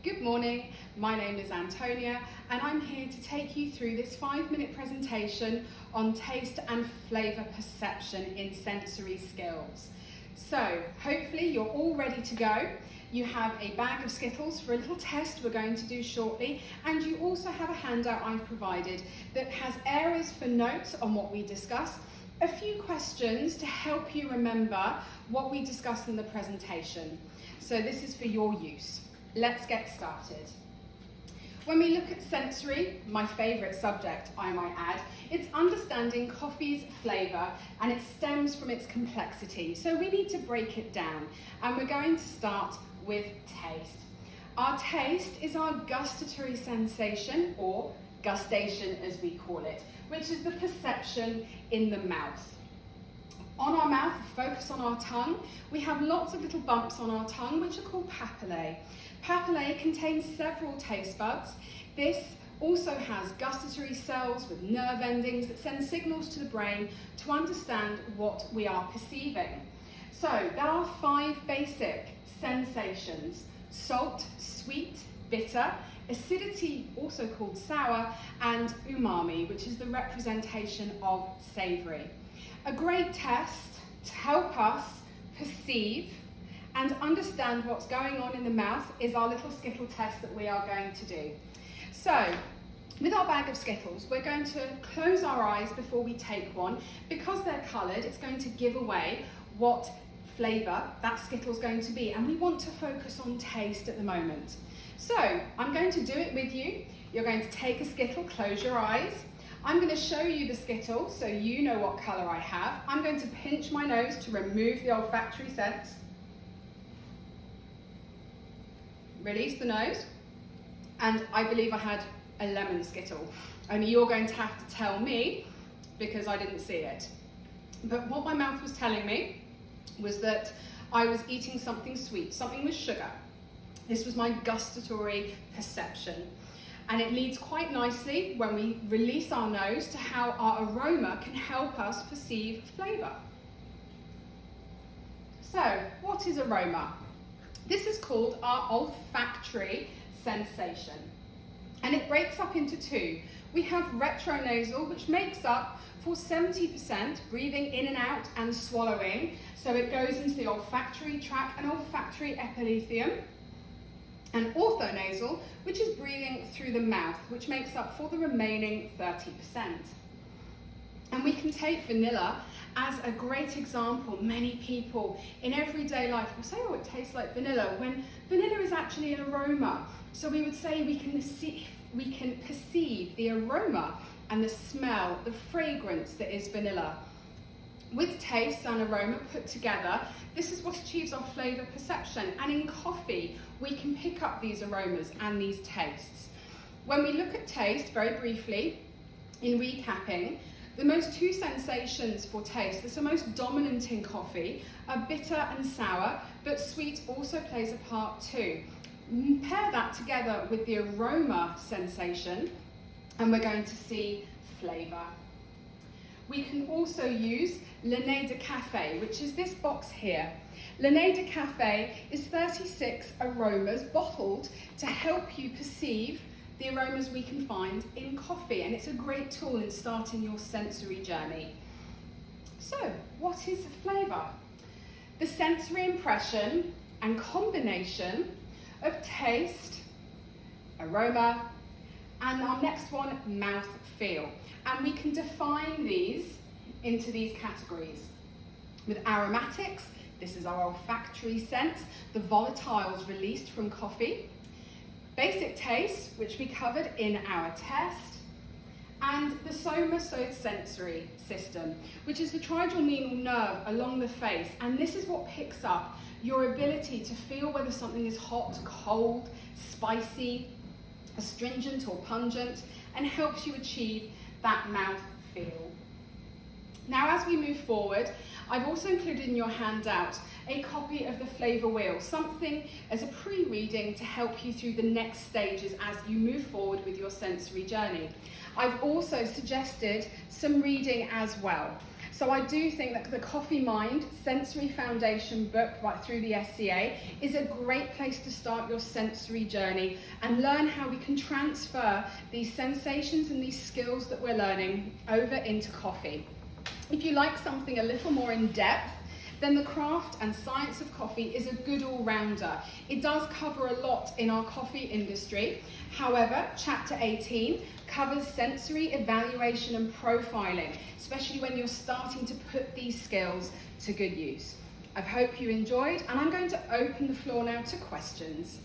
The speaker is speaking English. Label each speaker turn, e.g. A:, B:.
A: Good morning, my name is Antonia and I'm here to take you through this 5-minute presentation on taste and flavour perception in sensory skills. So hopefully you're all ready to go. You have a bag of Skittles for a little test we're going to do shortly, and you also have a handout I've provided that has areas for notes on what we discuss, a few questions to help you remember what we discussed in the presentation. So this is for your use. Let's get started. When we look at sensory, my favourite subject I might add, it's understanding coffee's flavour, and it stems from its complexity. So we need to break it down, and we're going to start with taste. Our taste is our gustatory sensation, or gustation as we call it, which is the perception in the mouth. On our mouth, focus on our tongue, we have lots of little bumps on our tongue which are called papillae. Papillae contains several taste buds. This also has gustatory cells with nerve endings that send signals to the brain to understand what we are perceiving. So there are 5 basic sensations: salt, sweet, bitter, acidity, also called sour, and umami, which is the representation of savoury. A great test to help us perceive and understand what's going on in the mouth is our little Skittle test that we are going to do. So, with our bag of Skittles, we're going to close our eyes before we take one. Because they're coloured, it's going to give away what flavour that Skittle's going to be, and we want to focus on taste at the moment. So, I'm going to do it with you. You're going to take a Skittle, close your eyes. I'm going to show you the Skittle so you know what colour I have. I'm going to pinch my nose to remove the olfactory scents. Release the nose. And I believe I had a lemon Skittle. Only you're going to have to tell me because I didn't see it. But what my mouth was telling me was that I was eating something sweet, something with sugar. This was my gustatory perception. And it leads quite nicely when we release our nose to how our aroma can help us perceive flavour. So, what is aroma? This is called our olfactory sensation. And it breaks up into 2. We have retronasal, which makes up for 70% breathing in and out and swallowing. So it goes into the olfactory tract and olfactory epithelium. And orthonasal, which is breathing through the mouth, which makes up for the remaining 30%. And we can take vanilla as a great example. Many people in everyday life will say, oh, it tastes like vanilla, when vanilla is actually an aroma. So we would say we can perceive the aroma and the smell, the fragrance that is vanilla. With taste and aroma put together, this is what achieves our flavour perception. And in coffee, we can pick up these aromas and these tastes. When we look at taste, very briefly, in recapping, the most 2 sensations for taste that are most dominant in coffee are bitter and sour, but sweet also plays a part too. Pair that together with the aroma sensation, and we're going to see flavour. We can also use Le Nez de Café, which is this box here. Le Nez de Café is 36 aromas bottled to help you perceive the aromas we can find in coffee, and it's a great tool in starting your sensory journey. So, what is flavour? The sensory impression and combination of taste, aroma, and our next one, mouth feel. And we can define these into these categories. With aromatics, this is our olfactory sense, the volatiles released from coffee. Basic taste, which we covered in our test. And the somasensory system, which is the trigeminal nerve along the face. And this is what picks up your ability to feel whether something is hot, cold, spicy, astringent or pungent, and helps you achieve that mouth feel. Now, as we move forward, I've also included in your handout a copy of the flavour wheel, something as a pre-reading to help you through the next stages as you move forward with your sensory journey. I've also suggested some reading as well. So I do think that the Coffee Mind Sensory Foundation book right through the SCA is a great place to start your sensory journey and learn how we can transfer these sensations and these skills that we're learning over into coffee. If you like something a little more in depth, then the Craft and Science of Coffee is a good all-rounder. It does cover a lot in our coffee industry. However, Chapter 18 covers sensory evaluation and profiling, especially when you're starting to put these skills to good use. I hope you enjoyed, and I'm going to open the floor now to questions.